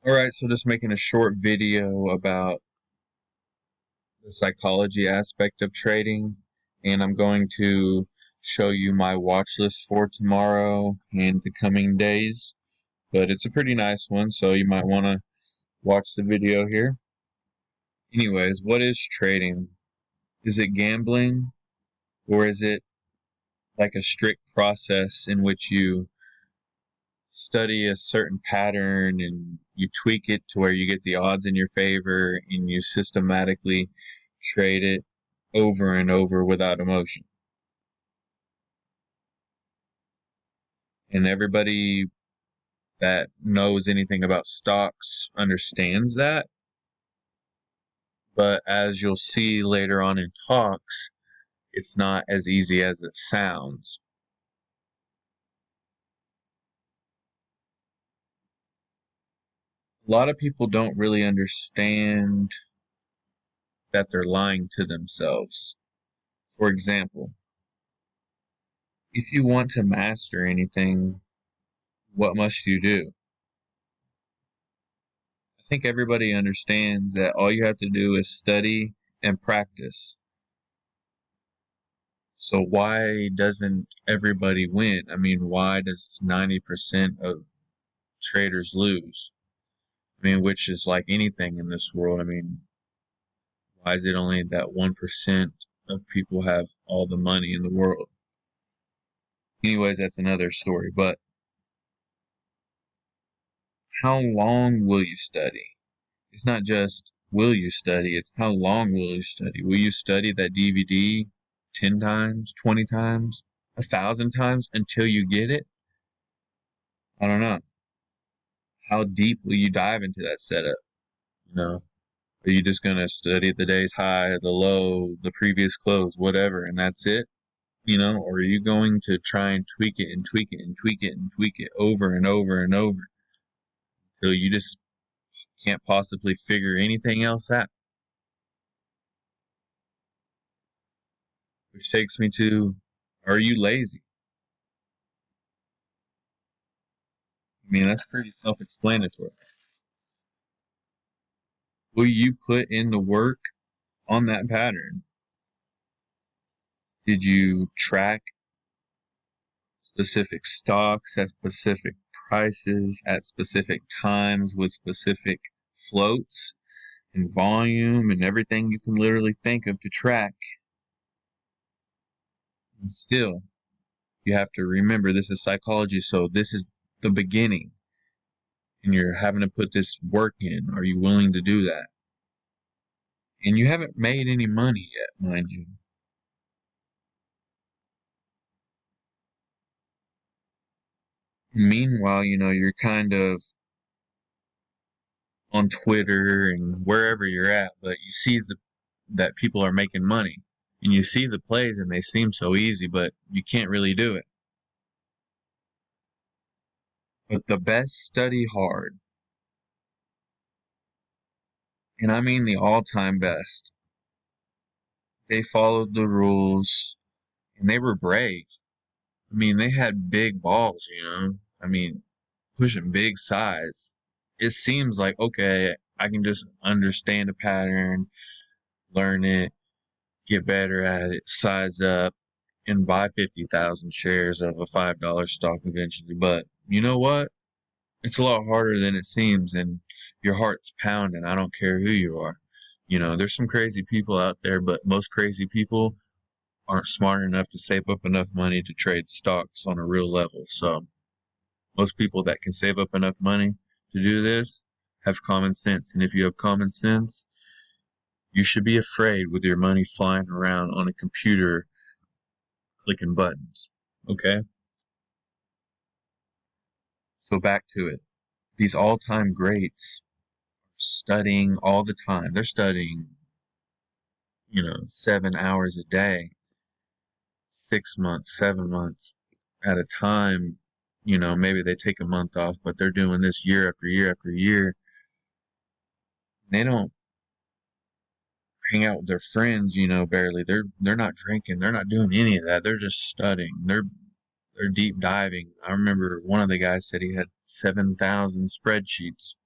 Alright, so just making a short video about the psychology aspect of trading, and I'm going to show you my watch list for tomorrow and the coming days. But it's a pretty nice one, so you might want to watch the video here. Anyways, what is trading? Is it gambling, or is it like a strict process in which you study a certain pattern and you tweak it to where you get the odds in your favor and you systematically trade it over and over without emotion? And everybody that knows anything about stocks understands that. But as you'll see later on in talks, it's not as easy as it sounds. A lot of people don't really understand that they're lying to themselves. For example, if you want to master anything, what must you do? I think everybody understands that all you have to do is study and practice. So why doesn't everybody win? I mean, why does 90% of traders lose? I mean, which is like anything in this world. I mean, why is it only that 1% of people have all the money in the world? Anyways, that's another story. But how long will you study? It's not just will you study, it's how long will you study? Will you study that DVD 10 times, 20 times, 1,000 times until you get it? I don't know. How deep will you dive into that setup? You know, are you just going to study the day's high, the low, the previous close, whatever, and that's it? Or are you going to try and tweak it and tweak it and tweak it and tweak it over and over and over until you just can't possibly figure anything else out? Which takes me to, are you lazy? I mean, that's pretty self-explanatory. Will you put in the work on that pattern? Did you track specific stocks at specific prices at specific times with specific floats and volume and everything you can literally think of to track? And still, you have to remember this is psychology, so this is the beginning. And you're having to put this work in. Are you willing to do that? And you haven't made any money yet, mind you. Meanwhile, you're kind of on Twitter and wherever you're at, but you see that people are making money. And you see the plays and they seem so easy, but you can't really do it. But the best study hard, and I mean the all-time best. They followed the rules and they were brave. I mean, they had big balls, I mean, pushing big size. It seems like, okay, I can just understand a pattern, learn it, get better at it, size up, and buy 50,000 shares of a $5 stock eventually. But you know what? It's a lot harder than it seems, and your heart's pounding. I don't care who you are. There's some crazy people out there, but most crazy people aren't smart enough to save up enough money to trade stocks on a real level. So most people that can save up enough money to do this have common sense. And if you have common sense, you should be afraid with your money flying around on a computer clicking buttons. Okay? So back to it. These all-time greats are studying all the time. They're studying, 7 hours a day, 6 months, 7 months at a time. Maybe they take a month off, but they're doing this year after year after year. They don't hang out with their friends, barely. They're not drinking. They're not doing any of that. They're just studying. They're deep diving. I remember one of the guys said he had 7,000 spreadsheets.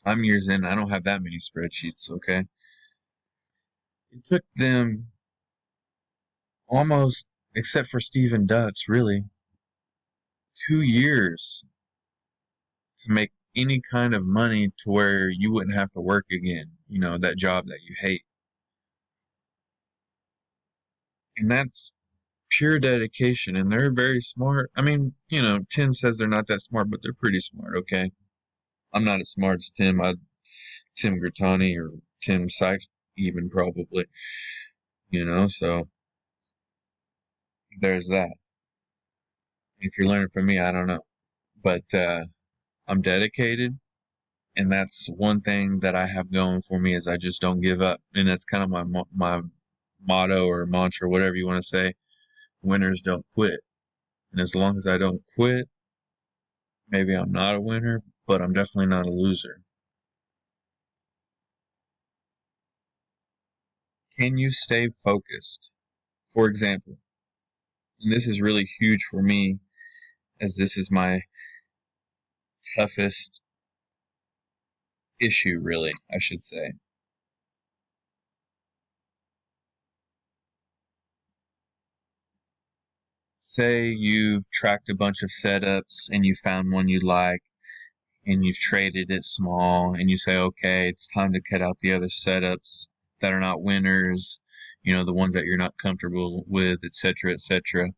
I'm years in. I don't have that many spreadsheets. Okay. It took them almost, except for Stephen Dutz, really 2 years to make any kind of money to where you wouldn't have to work again. You know, that job that you hate. And that's pure dedication. And they're very smart. I mean, you know, Tim says they're not that smart, but they're pretty smart. Okay. I'm not as smart as Tim. Tim Grattani or Tim Sykes, even probably. You know, so there's that. If you're learning from me, I don't know. But I'm dedicated. And that's one thing that I have going for me is I just don't give up. And that's kind of my motto or mantra, whatever you want to say. Winners don't quit. And as long as I don't quit, maybe I'm not a winner, but I'm definitely not a loser. Can you stay focused? For example, and this is really huge for me as this is my toughest issue, really, I should say. Say you've tracked a bunch of setups and you found one you like and you've traded it small and you say, okay, it's time to cut out the other setups that are not winners, you know, the ones that you're not comfortable with, etc., etc.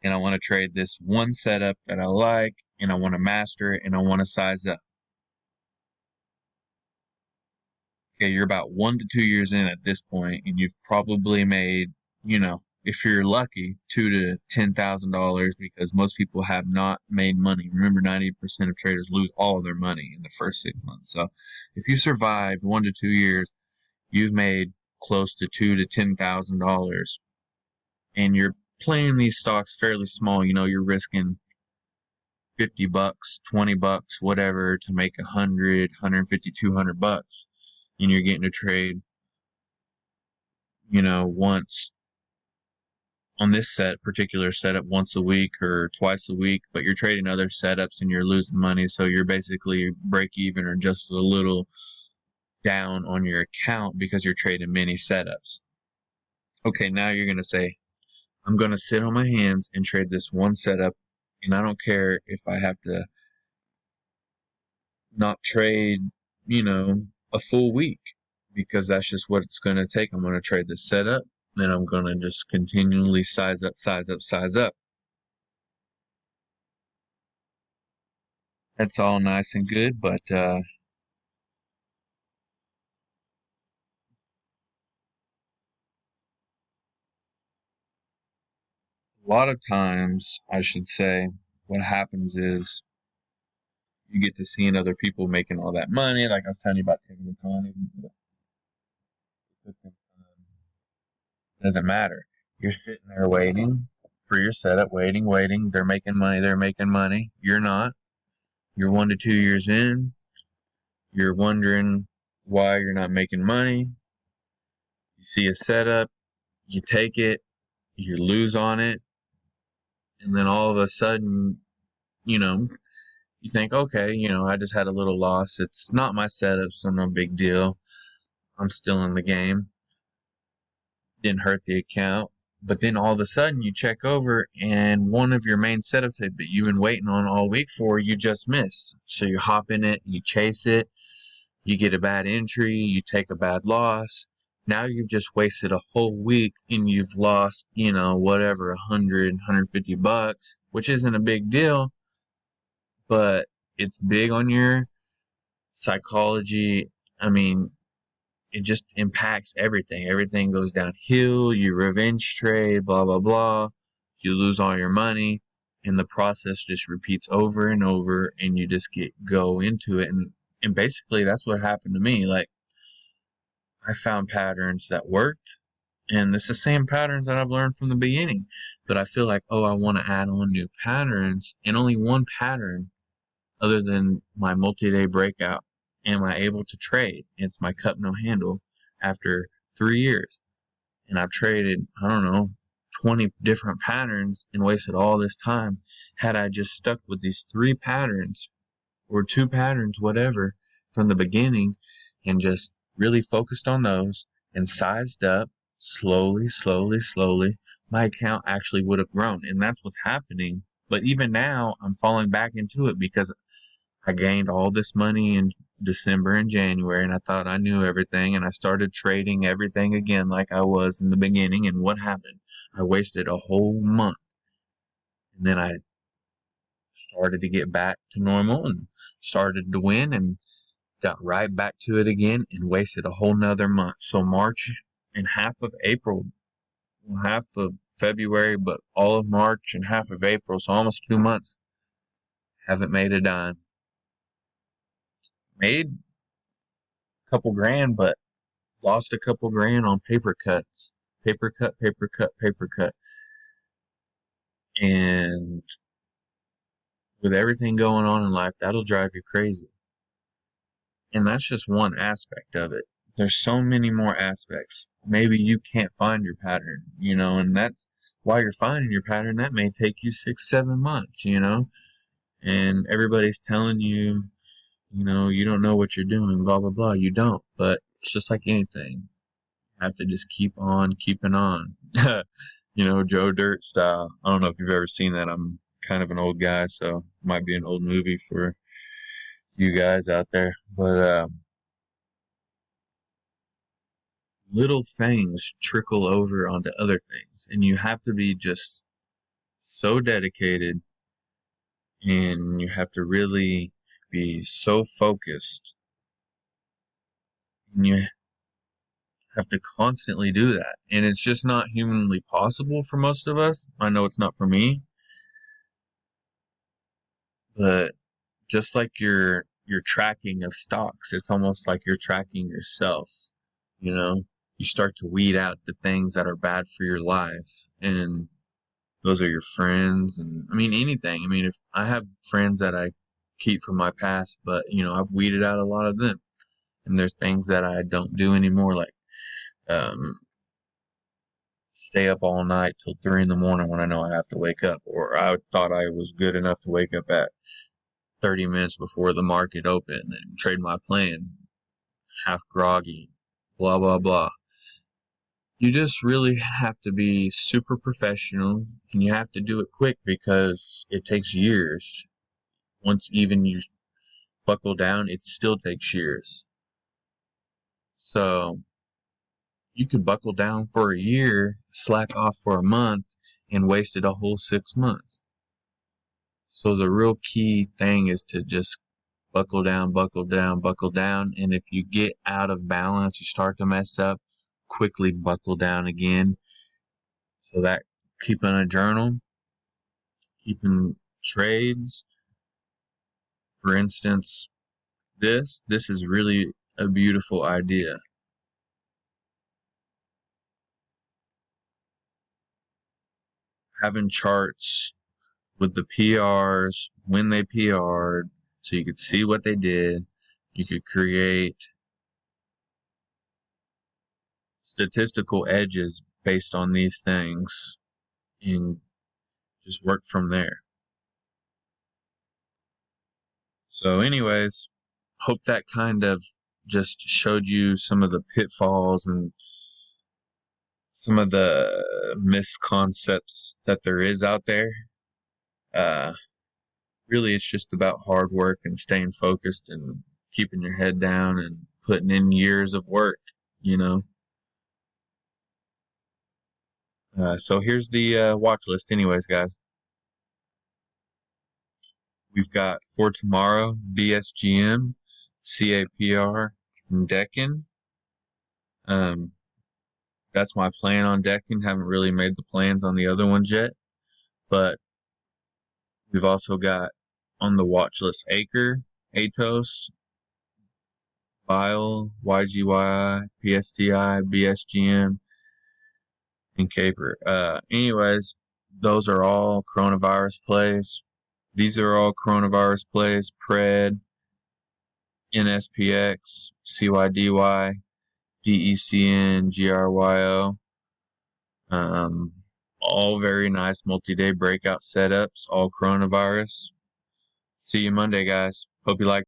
And I want to trade this one setup that I like and I want to master it and I want to size up. Okay, you're about 1 to 2 years in at this point and you've probably made, you know, if you're lucky, $2,000 to $10,000 because most people have not made money. Remember, 90% of traders lose all of their money in the first 6 months. So if you survived 1 to 2 years, you've made close to $2,000 to $10,000, and you're playing these stocks fairly small. You know, you're risking $50, $20, whatever, to make 100, 150, $200, and you're getting to trade, you know, once on this particular setup once a week or twice a week, but you're trading other setups and you're losing money. So you're basically break even or just a little down on your account because you're trading many setups. Okay, now you're going to say, I'm going to sit on my hands and trade this one setup. And I don't care if I have to not trade, you know, a full week because that's just what it's going to take. I'm going to trade this setup. Then I'm going to just continually size up, size up, size up. That's all nice and good, but a lot of times, I should say, what happens is you get to seeing other people making all that money. Like I was telling you about taking the time. It doesn't matter. You're sitting there waiting for your setup, waiting, waiting. They're making money. They're making money. You're not. You're 1 to 2 years in. You're wondering why you're not making money. You see a setup. You take it. You lose on it. And then all of a sudden, you know, you think, okay, you know, I just had a little loss. It's not my setup, so no big deal. I'm still in the game. Didn't hurt the account. But then all of a sudden you check over and one of your main setups that you've been waiting on all week for, you just miss. So you hop in it, you chase it, you get a bad entry, you take a bad loss. Now you've just wasted a whole week and you've lost, you know, whatever, 100, $150, which isn't a big deal, but it's big on your psychology. I mean, it just impacts everything. Everything goes downhill. You revenge trade, blah, blah, blah. You lose all your money, and the process just repeats over and over, and you just go into it. And basically, that's what happened to me. Like, I found patterns that worked, and it's the same patterns that I've learned from the beginning. But I feel like, oh, I want to add on new patterns, and only one pattern other than my multi-day breakout am I able to trade. It's my cup no handle after 3 years. And I've traded, I don't know, 20 different patterns and wasted all this time. Had I just stuck with these 3 patterns or 2 patterns, whatever, from the beginning and just really focused on those and sized up slowly, slowly, slowly, my account actually would have grown. And that's what's happening. But even now, I'm falling back into it because I gained all this money in December and January, and I thought I knew everything, and I started trading everything again like I was in the beginning. And what happened? I wasted a whole month, and then I started to get back to normal and started to win and got right back to it again and wasted a whole nother month. So March and half of April, well, half of February, but all of March and half of April, so almost 2 months, haven't made a dime. Made a couple grand, but lost a couple grand on paper cuts. Paper cut, paper cut, paper cut. And with everything going on in life, that'll drive you crazy. And that's just one aspect of it. There's so many more aspects. Maybe you can't find your pattern, and that's while you're finding your pattern, that may take you 6, 7 months, and everybody's telling you, you don't know what you're doing, blah, blah, blah. You don't, but it's just like anything. You have to just keep on keeping on. Joe Dirt style. I don't know if you've ever seen that. I'm kind of an old guy, so it might be an old movie for you guys out there. But little things trickle over onto other things, and you have to be just so dedicated, and you have to really be so focused, and you have to constantly do that. And it's just not humanly possible for most of us. I know it's not for me, but just like your tracking of stocks, it's almost like you're tracking yourself. You know, you start to weed out the things that are bad for your life, and those are your friends, and I mean anything. I mean, if I have friends that I keep from my past, but I've weeded out a lot of them, and there's things that I don't do anymore, like um, stay up all night till 3 in the morning when I know I have to wake up, or I thought I was good enough to wake up at 30 minutes before the market opened and trade my plan, half groggy, blah, blah, blah. You just really have to be super professional, and you have to do it quick because it takes years. Once even you buckle down, it still takes years. So you could buckle down for a year, slack off for a month, and wasted a whole 6 months. So the real key thing is to just buckle down, buckle down, buckle down. And if you get out of balance, you start to mess up, quickly buckle down again. So that keeping a journal, keeping trades, for instance, this is really a beautiful idea. Having charts with the PRs, when they PR'd, so you could see what they did. You could create statistical edges based on these things and just work from there. So anyways, hope that kind of just showed you some of the pitfalls and some of the misconceptions that there is out there. Uh, Really, it's just about hard work and staying focused and keeping your head down and putting in years of work, you know. So here's the watch list, anyways, guys. We've got for tomorrow BSGM, CAPR, and Deccan. Um, that's my plan on Deccan. Haven't really made the plans on the other ones yet, but we've also got on the watch list Acre, Atos, Bile, YGY, PSTI, BSGM, and Caper. Anyways, those are all coronavirus plays. These are all coronavirus plays. Pred, NSPX, CYDY, DECN, GRYO. All very nice multi-day breakout setups. All coronavirus. See you Monday, guys. Hope you like